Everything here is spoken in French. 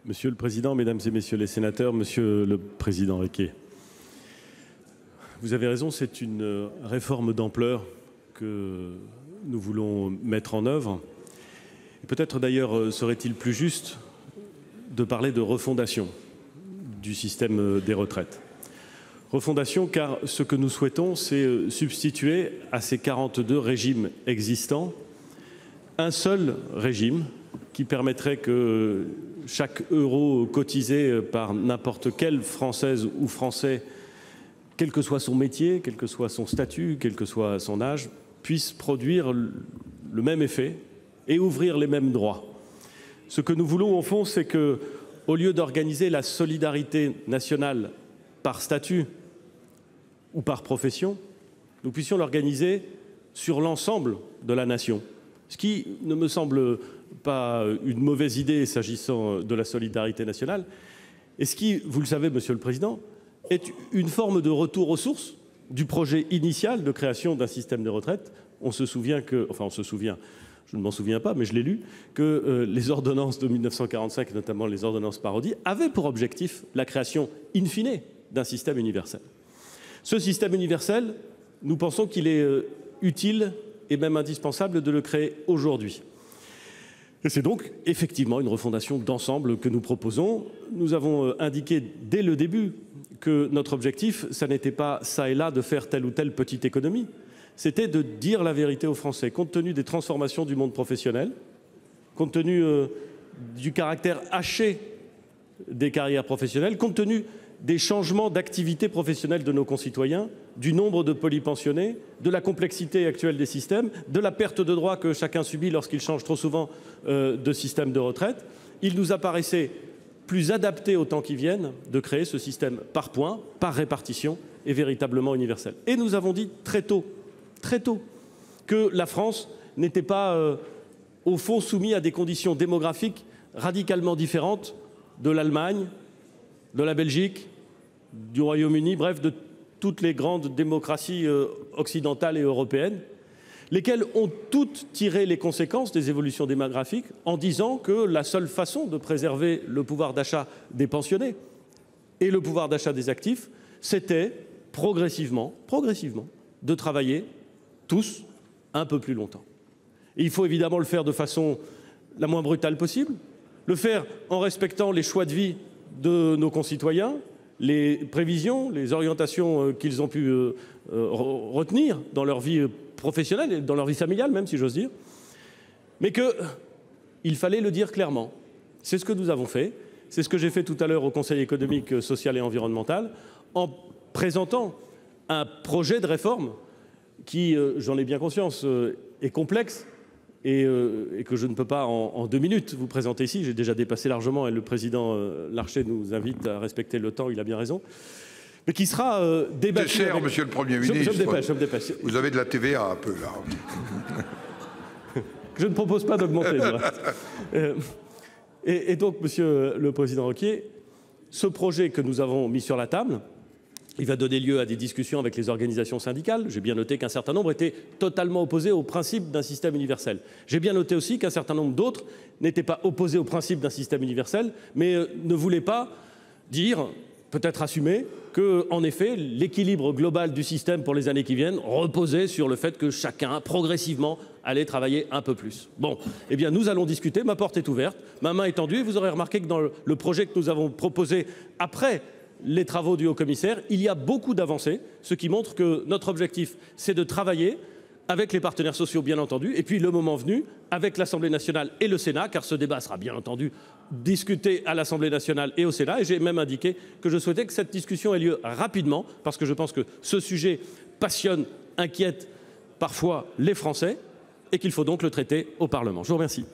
Monsieur le Président, Mesdames et Messieurs les sénateurs, Monsieur le Président Riquet, vous avez raison, c'est une réforme d'ampleur que nous voulons mettre en œuvre. Peut-être d'ailleurs serait-il plus juste de parler de refondation du système des retraites. Refondation car ce que nous souhaitons, c'est substituer à ces 42 régimes existants un seul régime qui permettrait que chaque euro cotisé par n'importe quelle Française ou Français, quel que soit son métier, quel que soit son statut, quel que soit son âge, puisse produire le même effet et ouvrir les mêmes droits. Ce que nous voulons au fond, c'est que, au lieu d'organiser la solidarité nationale par statut ou par profession, nous puissions l'organiser sur l'ensemble de la nation. Ce qui ne me semble pas une mauvaise idée s'agissant de la solidarité nationale, et ce qui, vous le savez, Monsieur le Président, est une forme de retour aux sources du projet initial de création d'un système de retraite. On se souvient que, enfin on se souvient, je ne m'en souviens pas, mais je l'ai lu, que les ordonnances de 1945, notamment les ordonnances Parodi, avaient pour objectif la création in fine d'un système universel. Ce système universel, nous pensons qu'il est utile et même indispensable de le créer aujourd'hui. Et c'est donc effectivement une refondation d'ensemble que nous proposons. Nous avons indiqué dès le début que notre objectif, ça n'était pas ça et là de faire telle ou telle petite économie, c'était de dire la vérité aux Français, compte tenu des transformations du monde professionnel, compte tenu du caractère haché des carrières professionnelles, compte tenu des changements d'activité professionnelle de nos concitoyens, du nombre de polypensionnés, de la complexité actuelle des systèmes, de la perte de droits que chacun subit lorsqu'il change trop souvent de système de retraite. Il nous apparaissait plus adapté aux temps qui viennent de créer ce système par points, par répartition et véritablement universel. Et nous avons dit très tôt, que la France n'était pas au fond soumise à des conditions démographiques radicalement différentes de l'Allemagne, de la Belgique, du Royaume-Uni, bref, de toutes les grandes démocraties occidentales et européennes, lesquelles ont toutes tiré les conséquences des évolutions démographiques en disant que la seule façon de préserver le pouvoir d'achat des pensionnés et le pouvoir d'achat des actifs, c'était progressivement, de travailler tous un peu plus longtemps. Et il faut évidemment le faire de façon la moins brutale possible, le faire en respectant les choix de vie de nos concitoyens, les prévisions, les orientations qu'ils ont pu retenir dans leur vie professionnelle et dans leur vie familiale même, si j'ose dire, mais qu'il fallait le dire clairement. C'est ce que nous avons fait, c'est ce que j'ai fait tout à l'heure au Conseil économique, social et environnemental, en présentant un projet de réforme qui, j'en ai bien conscience, est complexe, et que je ne peux pas en 2 minutes vous présenter ici. J'ai déjà dépassé largement et le président Larcher nous invite à respecter le temps, il a bien raison. Mais qui sera débattu. C'est cher, avec... Monsieur le Premier ministre. Je me dépêche. Vous avez de la TVA un peu, là. Je ne propose pas d'augmenter. Et donc, Monsieur le Président Riquet, ce projet que nous avons mis sur la table, il va donner lieu à des discussions avec les organisations syndicales. J'ai bien noté qu'un certain nombre étaient totalement opposés au principe d'un système universel. J'ai bien noté aussi qu'un certain nombre d'autres n'étaient pas opposés au principe d'un système universel, mais ne voulaient pas dire, peut-être assumer, qu'en effet, l'équilibre global du système pour les années qui viennent reposait sur le fait que chacun, progressivement, allait travailler un peu plus. Bon, eh bien, nous allons discuter, ma porte est ouverte, ma main est tendue, et vous aurez remarqué que dans le projet que nous avons proposé après les travaux du haut-commissaire, il y a beaucoup d'avancées, ce qui montre que notre objectif, c'est de travailler avec les partenaires sociaux, bien entendu, et puis le moment venu, avec l'Assemblée nationale et le Sénat, car ce débat sera bien entendu discuté à l'Assemblée nationale et au Sénat, et j'ai même indiqué que je souhaitais que cette discussion ait lieu rapidement, parce que je pense que ce sujet passionne, inquiète parfois les Français, et qu'il faut donc le traiter au Parlement. Je vous remercie.